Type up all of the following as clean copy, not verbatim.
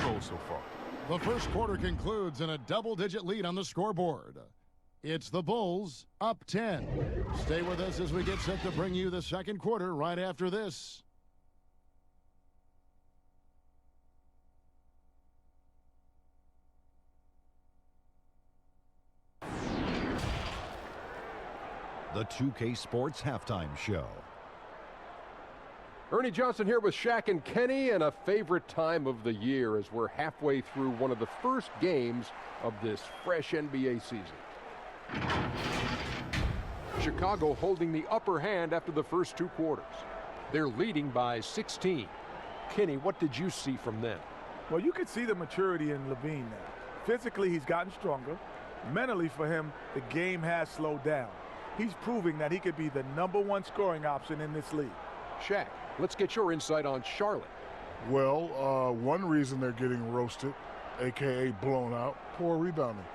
goals so far. The first quarter concludes in a double-digit lead on the scoreboard. It's the Bulls up 10. Stay with us as we get set to bring you the second quarter right after this. The 2K Sports Halftime Show. Ernie Johnson here with Shaq and Kenny, and a favorite time of the year as we're halfway through one of the first games of this fresh NBA season. Chicago holding the upper hand after the first two quarters. They're leading by 16. Kenny, what did you see from them? Well, you could see the maturity in Levine now. Physically, he's gotten stronger. Mentally, for him, the game has slowed down. He's proving that he could be the #1 scoring option in this league. Shaq, let's get your insight on Charlotte. Well, one reason they're getting roasted, a.k.a. blown out, poor rebounding.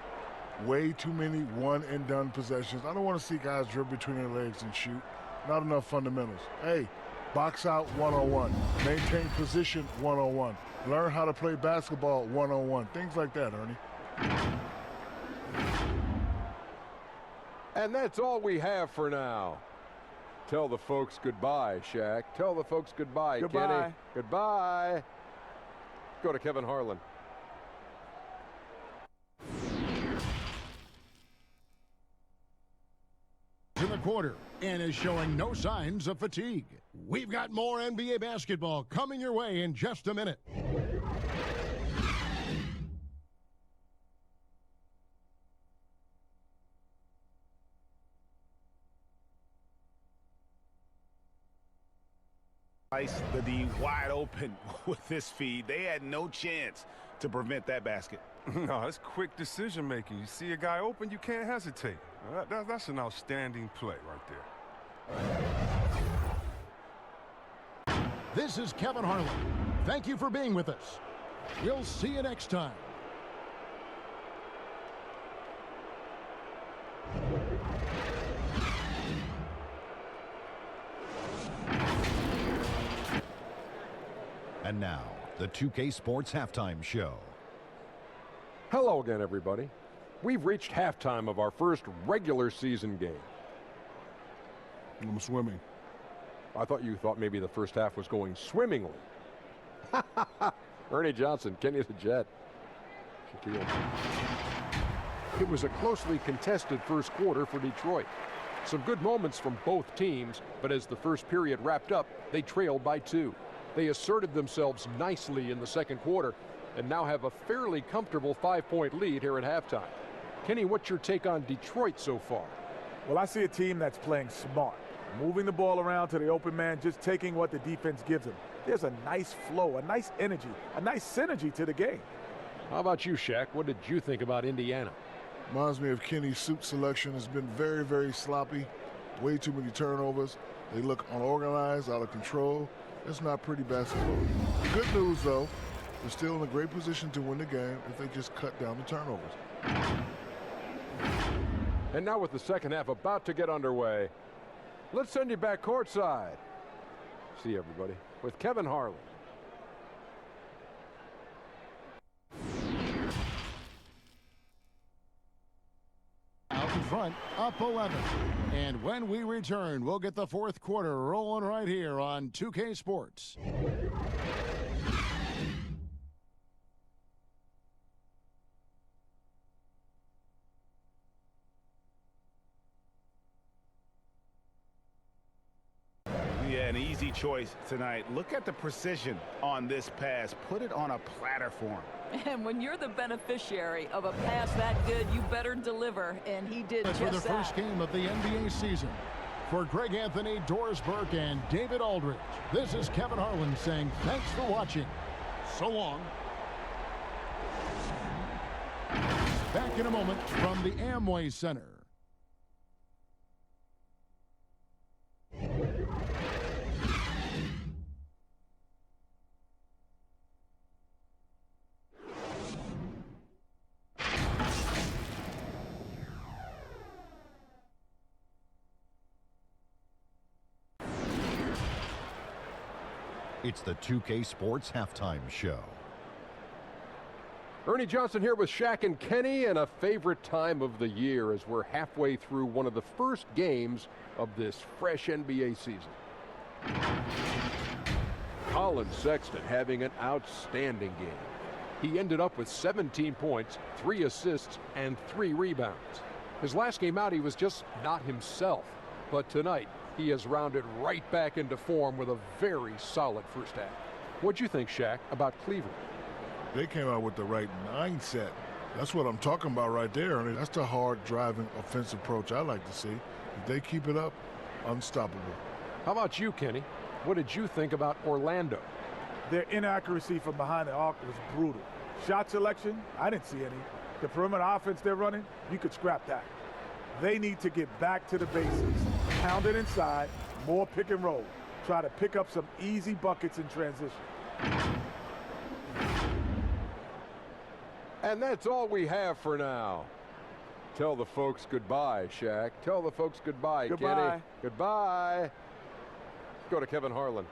Way too many one-and-done possessions. I don't want to see guys dribble between their legs and shoot. Not enough fundamentals. Hey, box out 101. Maintain position 101. Learn how to play basketball 101. Things like that, Ernie. And that's all we have for now. Tell the folks goodbye, Shaq. Tell the folks goodbye, Goodbye. Kenny. Goodbye. Go to Kevin Harlan. In the quarter and is showing no signs of fatigue. We've got more NBA basketball coming your way in just a minute. The D wide open with this feed. They had no chance to prevent that basket. No, it's quick decision making. You see a guy open, you can't hesitate. That's an outstanding play right there. This is Kevin Harlan. Thank you for being with us. We'll see you next time. And now, the 2K Sports Halftime Show. Hello again, everybody. We've reached halftime of our first regular season game. I'm swimming. I thought you thought maybe the first half was going swimmingly. Ernie Johnson, Kenny the Jet. Shaquille. It was a closely contested first quarter for Detroit. Some good moments from both teams, but as the first period wrapped up, they trailed by 2. They asserted themselves nicely in the second quarter and now have a fairly comfortable 5-point lead here at halftime. Kenny, what's your take on Detroit so far? Well, I see a team that's playing smart, moving the ball around to the open man, just taking what the defense gives them. There's a nice flow, a nice energy, a nice synergy to the game. How about you, Shaq? What did you think about Indiana? Reminds me of Kenny's suit selection. Has been very, very sloppy. Way too many turnovers. They look unorganized, out of control. It's not pretty basketball. Good news, though, they're still in a great position to win the game if they just cut down the turnovers. And now with the second half about to get underway, let's send you back courtside. See everybody with Kevin Harlan. Out in front, up 11. And when we return, we'll get the fourth quarter rolling right here on 2K Sports. Yeah, an easy choice tonight. Look at the precision on this pass. Put it on a platter for him. And when you're the beneficiary of a pass that good, you better deliver, and he did just for that. the first game of the NBA season. For Greg Anthony, Doris Burke, and David Aldridge, this is Kevin Harlan saying thanks for watching. So long. Back in a moment from the Amway Center. It's the 2K Sports Halftime Show. Ernie Johnson here with Shaq and Kenny, and a favorite time of the year as we're halfway through one of the first games of this fresh NBA season. Colin Sexton having an outstanding game. He ended up with 17 points, 3 assists, and 3 rebounds. His last game out, he was just not himself. But tonight, he has rounded right back into form with a very solid first half. What'd you think, Shaq, about Cleveland? They came out with the right mindset. That's what I'm talking about right there. I mean, that's the hard driving offensive approach I like to see. If they keep it up, unstoppable. How about you, Kenny? What did you think about Orlando? Their inaccuracy from behind the arc was brutal. Shot selection, I didn't see any. The perimeter offense they're running, you could scrap that. They need to get back to the basics. Pound it inside, more pick and roll. Try to pick up some easy buckets in transition. And that's all we have for now. Tell the folks goodbye, Shaq. Tell the folks goodbye, Goodbye. Kenny. Goodbye. Go to Kevin Harlan.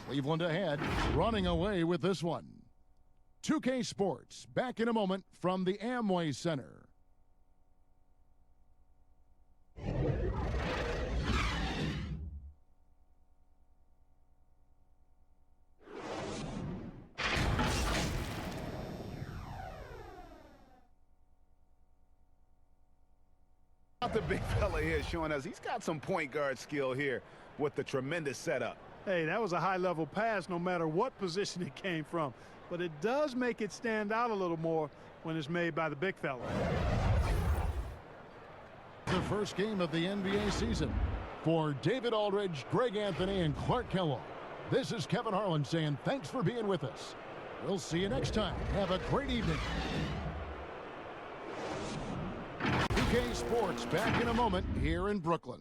Cleveland ahead, running away with this one. 2K Sports, back in a moment from the Amway Center. The big fella here showing us he's got some point guard skill here with the tremendous setup. Hey, that was a high-level pass no matter what position it came from. But it does make it stand out a little more when it's made by the big fella. The first game of the NBA season. For David Aldridge, Greg Anthony, and Clark Kellogg, this is Kevin Harlan saying thanks for being with us. We'll see you next time. Have a great evening. 2K Sports back in a moment here in Brooklyn.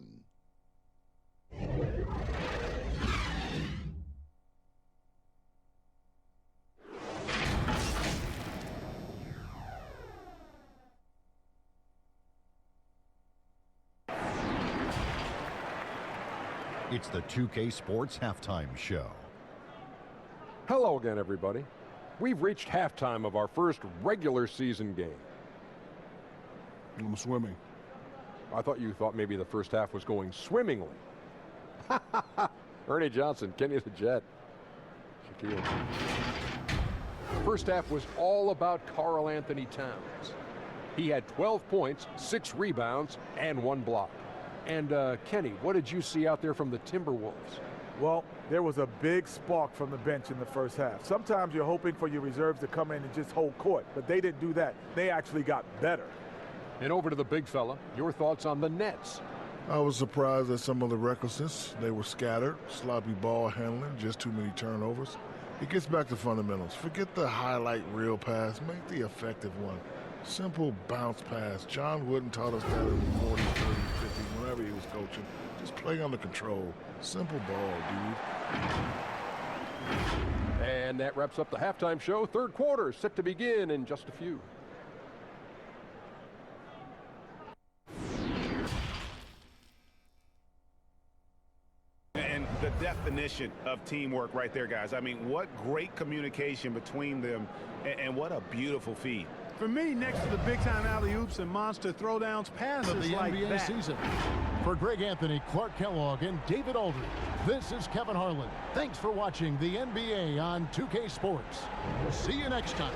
It's the 2K Sports Halftime Show. Hello again, everybody. We've reached halftime of our first regular season game. I'm swimming. I thought you thought maybe the first half was going swimmingly. Ernie Johnson, Kenny the Jet. Shaquille. First half was all about Karl Anthony Towns. He had 12 points, 6 rebounds, and 1 block. And Kenny, what did you see out there from the Timberwolves? Well, there was a big spark from the bench in the first half. Sometimes you're hoping for your reserves to come in and just hold court, but they didn't do that. They actually got better. And over to the big fella, your thoughts on the Nets? I was surprised at some of the recklessness. They were scattered, sloppy ball handling, just too many turnovers. It gets back to fundamentals. Forget the highlight reel pass. Make the effective one. Simple bounce pass. John Wooden taught us that in the 40s, 30s, 50s, whenever he was coaching. Just play under control. Simple ball, dude. And that wraps up the halftime show. Third quarter set to begin in just a few. And the definition of teamwork right there, guys. I mean, what great communication between them, and what a beautiful feed. For me, next to the big-time alley-oops and monster throwdowns, passes Of the like NBA that. season. For Greg Anthony, Clark Kellogg, and David Aldridge, this is Kevin Harlan. Thanks for watching the NBA on 2K Sports. See you next time.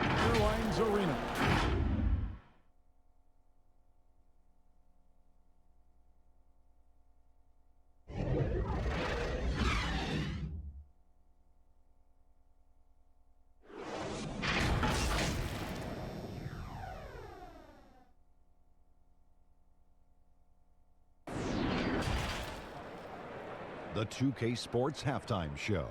Airlines Arena. The 2K Sports Halftime Show.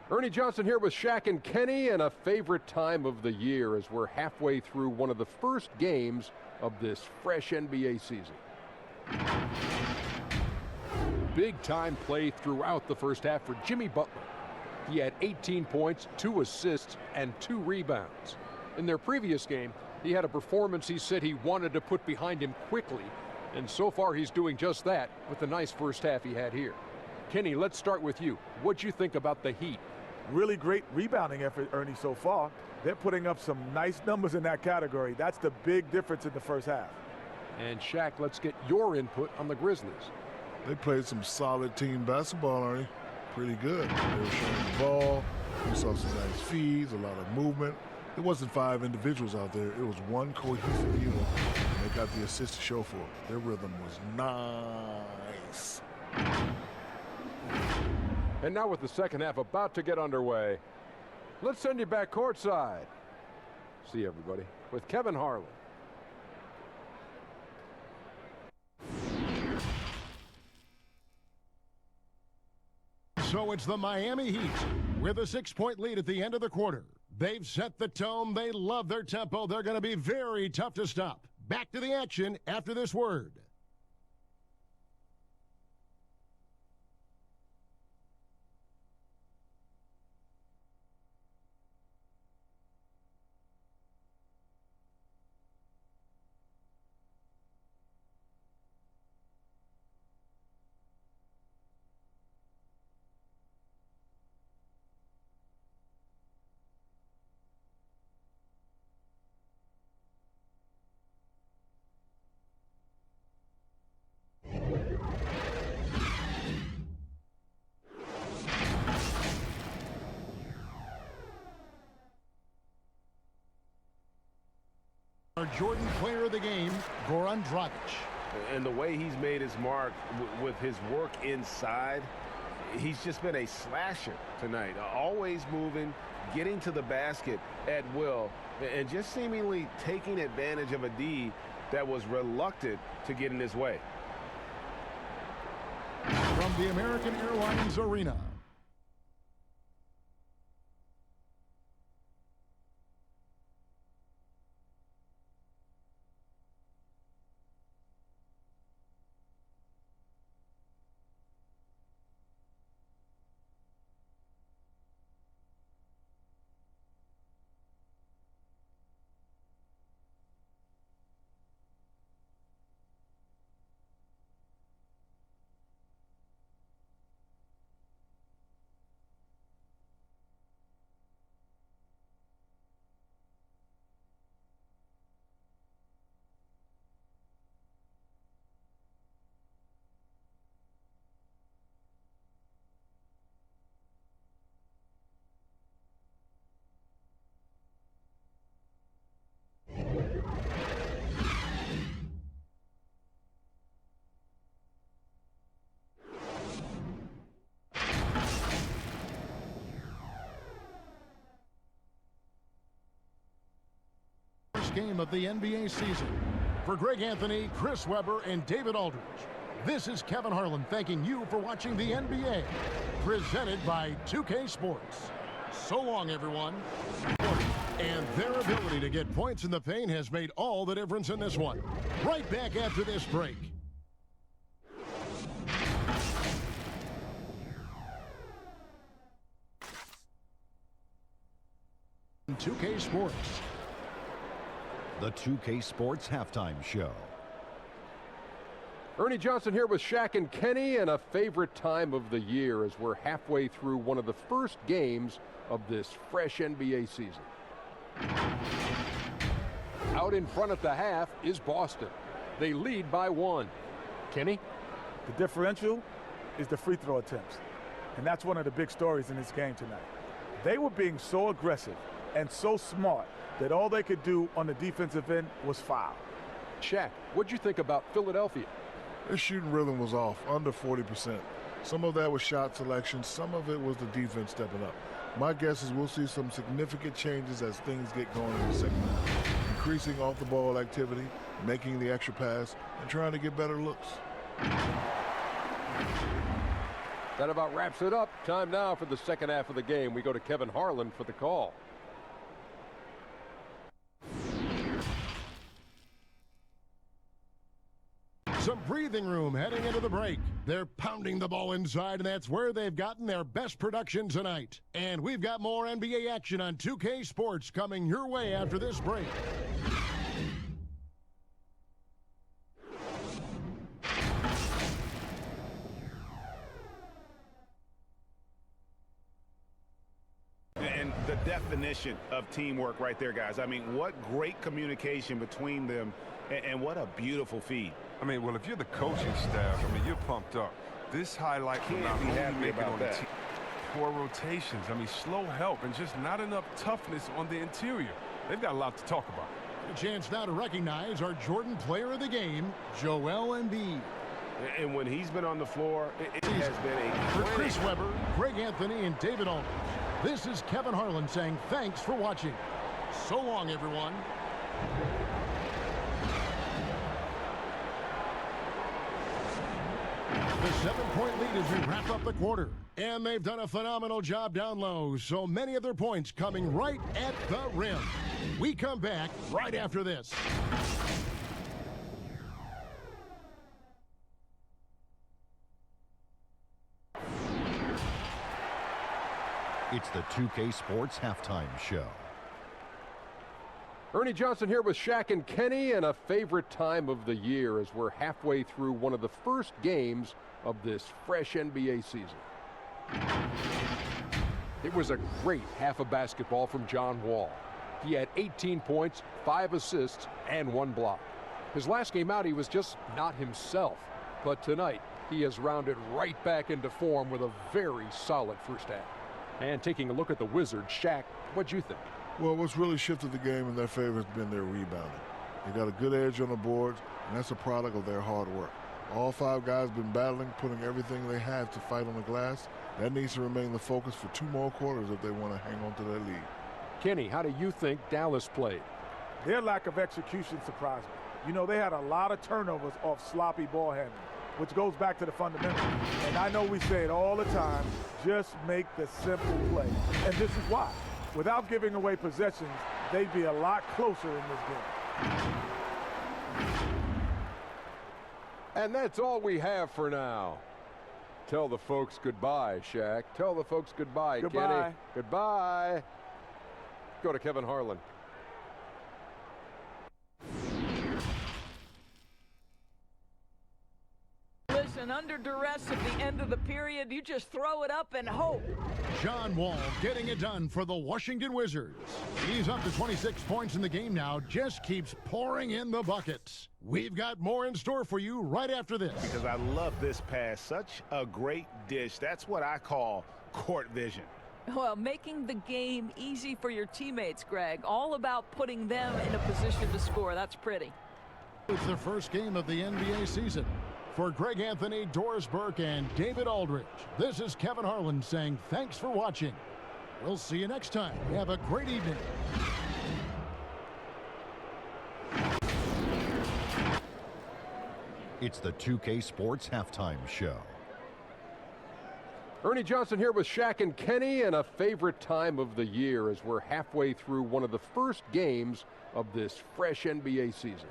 Ernie Johnson here with Shaq and Kenny, and a favorite time of the year as we're halfway through one of the first games of this fresh NBA season. Big time play throughout the first half for Jimmy Butler. He had 18 points, 2 assists, and 2 rebounds. In their previous game, He had a performance he said he wanted to put behind him quickly, and so far he's doing just that with the nice first half he had here. Kenny, let's start with you. What'd you think about the Heat? Really great rebounding effort, Ernie, so far. They're putting up some nice numbers in that category. That's the big difference in the first half. And Shaq, let's get your input on the Grizzlies. They played some solid team basketball, Ernie. Pretty good. They were sharing the ball. We saw some nice feeds, a lot of movement. It wasn't 5 individuals out there. It was one cohesive unit, and they got the assist to show for it. Their rhythm was nice. And now with the second half about to get underway, let's send you back courtside. See everybody with Kevin Harlan. So it's the Miami Heat with a 6-point lead at the end of the quarter. They've set the tone. They love their tempo. They're going to be very tough to stop. Back to the action after this word. Our Jordan player of the game, Goran Dragic. And the way he's made his mark with his work inside, he's just been a slasher tonight. Always moving, getting to the basket at will, and just seemingly taking advantage of a D that was reluctant to get in his way. From the American Airlines Arena. Game of the NBA season. For Greg Anthony, Chris Webber, and David Aldridge, this is Kevin Harlan thanking you for watching the NBA, presented by 2K Sports. So long, everyone. And their ability to get points in the paint has made all the difference in this one. Right back after this break. 2K Sports. The 2K Sports Halftime Show. Ernie Johnson here with Shaq and Kenny, and a favorite time of the year as we're halfway through one of the first games of this fresh NBA season. Out in front at the half is Boston. They lead by 1. Kenny? The differential is the free throw attempts, and that's one of the big stories in this game tonight. They were being so aggressive and so smart that all they could do on the defensive end was foul. Shaq, what'd you think about Philadelphia? Their shooting rhythm was off, under 40%. Some of that was shot selection. Some of it was the defense stepping up. My guess is we'll see some significant changes as things get going in the second half. Increasing off-the-ball activity, making the extra pass, and trying to get better looks. That about wraps it up. Time now for the second half of the game. We go to Kevin Harlan for the call. Some breathing room heading into the break. They're pounding the ball inside, and that's where they've gotten their best production tonight. And we've got more NBA action on 2K Sports coming your way after this break. definition of teamwork right there, guys. I mean, what great communication between them, and what a beautiful feed. I mean, well, if you're the coaching staff, I mean, you're pumped up. This highlight will not only make it on the team. Poor rotations, I mean, slow help, and just not enough toughness on the interior. They've got a lot to talk about. A chance now to recognize our Jordan player of the game, Joel Embiid. And when he's been on the floor, it has been a For Chris Webber, Greg Anthony, and David Aldridge, this is Kevin Harlan saying thanks for watching. So long, everyone. The 7-point lead as we wrap up the quarter. And they've done a phenomenal job down low, so many of their points coming right at the rim. We come back right after this. It's the 2K Sports Halftime Show. Ernie Johnson here with Shaq and Kenny, and a favorite time of the year as we're halfway through one of the first games of this fresh NBA season. It was a great half of basketball from John Wall. He had 18 points, 5 assists, and 1 block. His last game out, he was just not himself. But tonight, he has rounded right back into form with a very solid first half. And taking a look at the Wizards, Shaq, what'd you think? Well, what's really shifted the game in their favor has been their rebounding. They got a good edge on the boards, and that's a product of their hard work. All 5 guys been battling, putting everything they have to fight on the glass. That needs to remain the focus for 2 more quarters if they want to hang on to their lead. Kenny, how do you think Dallas played? Their lack of execution surprised me. You know, they had a lot of turnovers off sloppy ball handling, which goes back to the fundamentals. And I know we say it all the time, just make the simple play. And this is why. Without giving away possessions, they'd be a lot closer in this game. And that's all we have for now. Tell the folks goodbye, Shaq. Tell the folks goodbye, Goodbye. Kenny. Goodbye. Go to Kevin Harlan. Listen, under duress at the end of the period, you just throw it up and hope. John Wall getting it done for the Washington Wizards. He's up to 26 points in the game now, just keeps pouring in the buckets. We've got more in store for you right after this. Because I love this pass. Such a great dish. That's what I call court vision. Well, making the game easy for your teammates, Greg. All about putting them in a position to score. That's pretty. It's the first game of the NBA season. For Greg Anthony, Doris Burke, and David Aldridge, this is Kevin Harlan saying thanks for watching. We'll see you next time. Have a great evening. It's the 2K Sports Halftime Show. Ernie Johnson here with Shaq and Kenny, and a favorite time of the year as we're halfway through one of the first games of this fresh NBA season.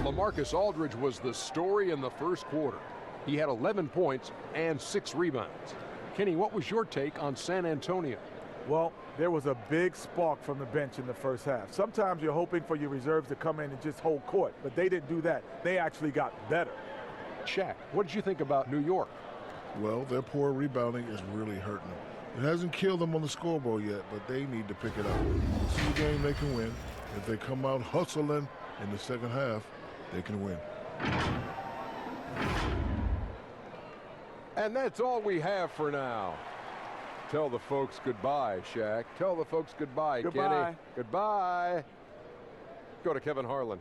LaMarcus Aldridge was the story in the first quarter. He had 11 points and 6 rebounds. Kenny, what was your take on San Antonio? Well, there was a big spark from the bench in the first half. Sometimes you're hoping for your reserves to come in and just hold court, but they didn't do that. They actually got better. Shaq, what did you think about New York? Well, their poor rebounding is really hurting them. It hasn't killed them on the scoreboard yet, but they need to pick it up. This is a game they can win. If they come out hustling in the second half, they can win. And that's all we have for now. Tell the folks goodbye, Shaq. Tell the folks goodbye, Goodbye. Kenny. Goodbye. Go to Kevin Harlan.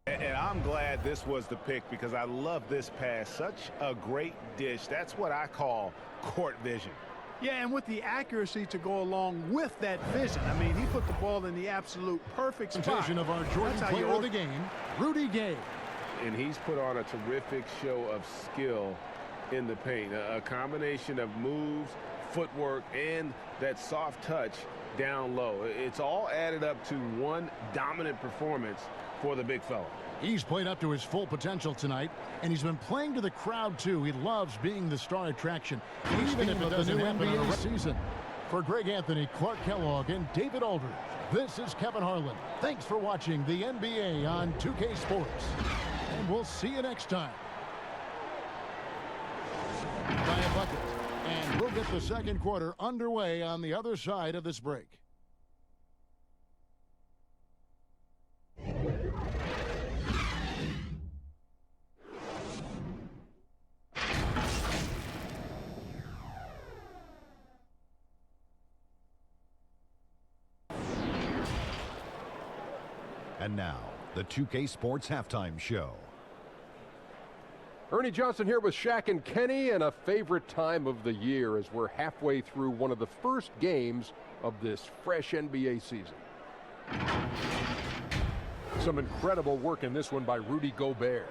And I'm glad this was the pick because I love this pass. Such a great dish. That's what I call court vision. Yeah, and with the accuracy to go along with that vision. I mean, he put the ball in the absolute perfect spot. Presentation of our Jordan player of the game, Rudy Gay. And he's put on a terrific show of skill in the paint. A combination of moves, footwork, and that soft touch down low. It's all added up to one dominant performance for the big fella. He's played up to his full potential tonight, and he's been playing to the crowd, too. He loves being the star attraction, even if it doesn't happen in a season. For Greg Anthony, Clark Kellogg, and David Aldridge, this is Kevin Harlan. Thanks for watching the NBA on 2K Sports, and we'll see you next time. get the second quarter underway on the other side of this break. And now, the 2K Sports Halftime Show. Ernie Johnson here with Shaq and Kenny, and a favorite time of the year as we're halfway through one of the first games of this fresh NBA season. Some incredible work in this one by Rudy Gobert.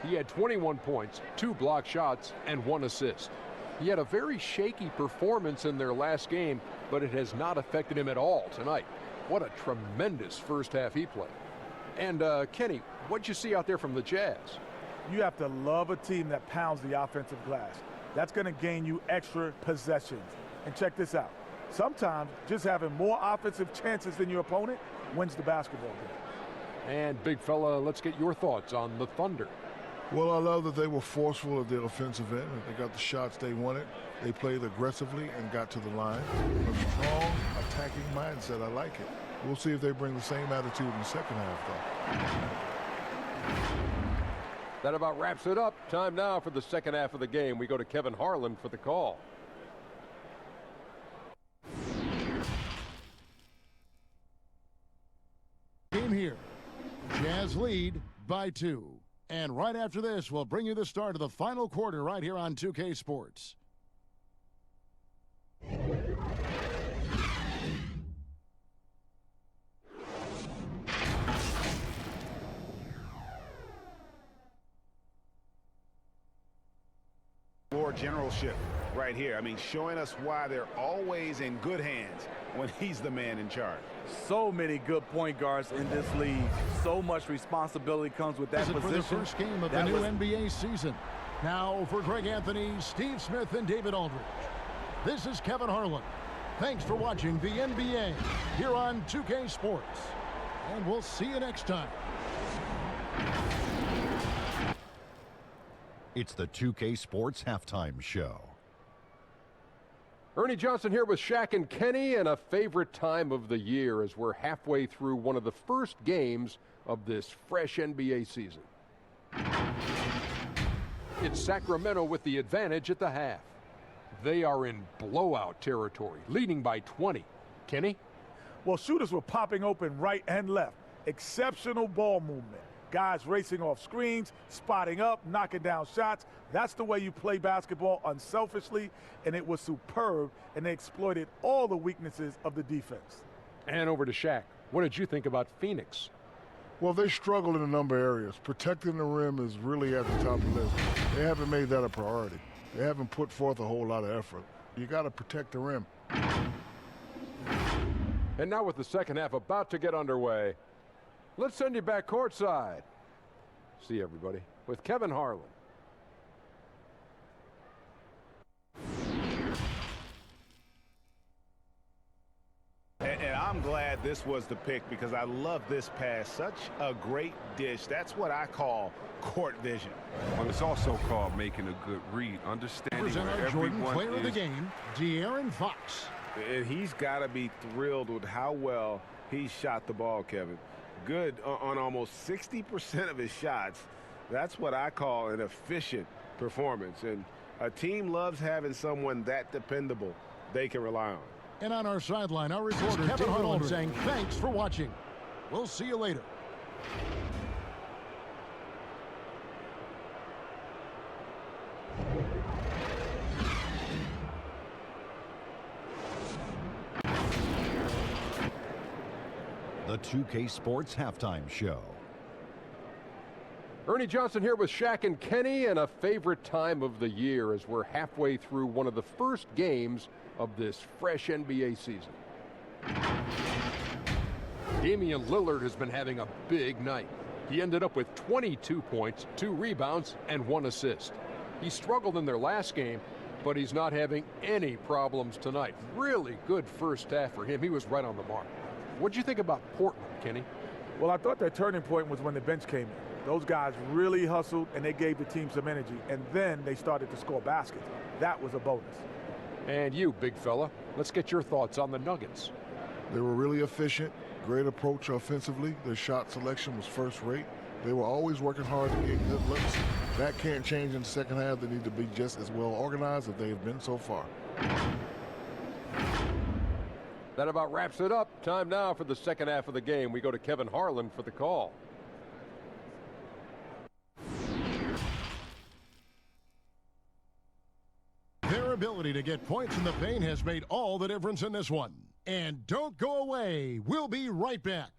He had 21 points, 2 block shots, and 1 assist. He had a very shaky performance in their last game, but it has not affected him at all tonight. What a tremendous first half he played. And Kenny, what'd you see out there from the Jazz? You have to love a team that pounds the offensive glass. That's going to gain you extra possessions. And check this out. Sometimes just having more offensive chances than your opponent wins the basketball game. And big fella, let's get your thoughts on the Thunder. Well, I love that they were forceful at the offensive end. They got the shots they wanted. They played aggressively and got to the line. A strong attacking mindset. I like it. We'll see if they bring the same attitude in the second half, though. That about wraps it up. Time now for the second half of the game. We go to Kevin Harlan for the call. Game here. Jazz lead by 2. And right after this, we'll bring you the start of the final quarter right here on 2K Sports. Generalship right here. I mean, showing us why they're always in good hands when he's the man in charge. So many good point guards in this league. So much responsibility comes with that position. For the first game of the new NBA season. Now for Greg Anthony, Steve Smith, and David Aldridge. This is Kevin Harlan. Thanks for watching the NBA here on 2K Sports. And we'll see you next time. It's the 2K Sports Halftime Show. Ernie Johnson here with Shaq and Kenny, and a favorite time of the year as we're halfway through one of the first games of this fresh NBA season. It's Sacramento with the advantage at the half. They are in blowout territory, leading by 20. Kenny? Well, shooters were popping open right and left. Exceptional ball movement. Guys racing off screens, spotting up, knocking down shots. That's the way you play basketball unselfishly, and it was superb, and they exploited all the weaknesses of the defense. And over to Shaq. What did you think about Phoenix? Well, they struggled in a number of areas. Protecting the rim is really at the top of the list. They haven't made that a priority. They haven't put forth a whole lot of effort. You got to protect the rim. And now with the second half about to get underway, let's send you back courtside. See everybody with Kevin Harlan. And I'm glad this was the pick because I love this pass. Such a great dish. That's what I call court vision. Well, it's also called making a good read, understanding Present where our Jordan everyone player is. of the game, De'Aaron Fox. And he's got to be thrilled with how well he shot the ball, Kevin. Good on almost 60% of his shots. That's what I call an efficient performance. And a team loves having someone that dependable they can rely on. And on our sideline, our reporter Kevin Harlan saying thanks for watching. We'll see you later. The 2K Sports Halftime Show. Ernie Johnson here with Shaq and Kenny, and a favorite time of the year as we're halfway through one of the first games of this fresh NBA season. Damian Lillard has been having a big night. He ended up with 22 points, 2 rebounds, and 1 assist. He struggled in their last game, but he's not having any problems tonight. Really good first half for him. He was right on the mark. What'd you think about Portland, Kenny? Well, I thought their turning point was when the bench came in. Those guys really hustled, and they gave the team some energy, and then they started to score baskets. That was a bonus. And you, big fella, let's get your thoughts on the Nuggets. They were really efficient, great approach offensively. Their shot selection was first rate. They were always working hard to get good looks. That can't change in the second half. They need to be just as well organized as they have been so far. That about wraps it up. Time now for the second half of the game. We go to Kevin Harlan for the call. Their ability to get points in the paint has made all the difference in this one. And don't go away. We'll be right back.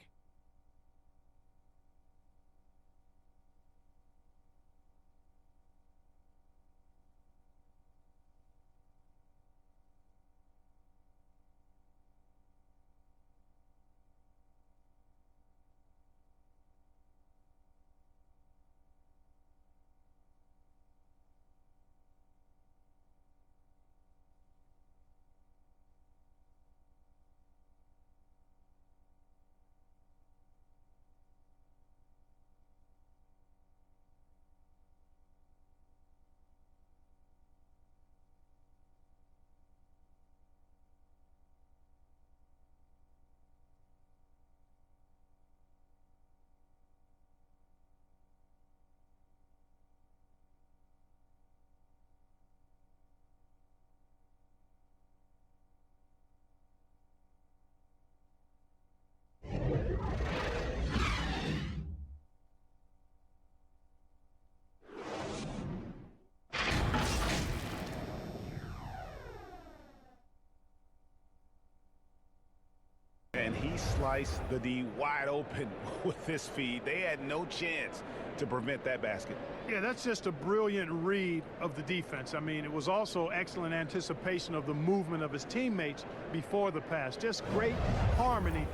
And he sliced the D wide open with this feed. They had no chance to prevent that basket. Yeah, that's just a brilliant read of the defense. I mean, it was also excellent anticipation of the movement of his teammates before the pass. Just great harmony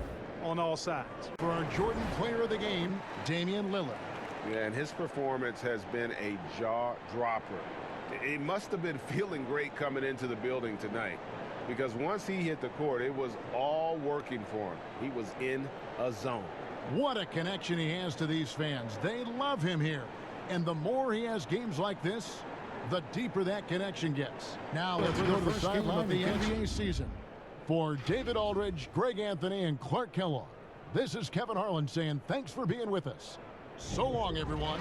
on all sides. For our Jordan player of the game, Damian Lillard. Yeah, and his performance has been a jaw dropper. He must have been feeling great coming into the building tonight, because once he hit the court, it was all working for him. He was in a zone. What a connection he has to these fans. They love him here. And the more he has games like this, the deeper that connection gets. Now let's go to the sideline of the NBA season. For David Aldridge, Greg Anthony, and Clark Kellogg, this is Kevin Harlan saying thanks for being with us. So long, everyone.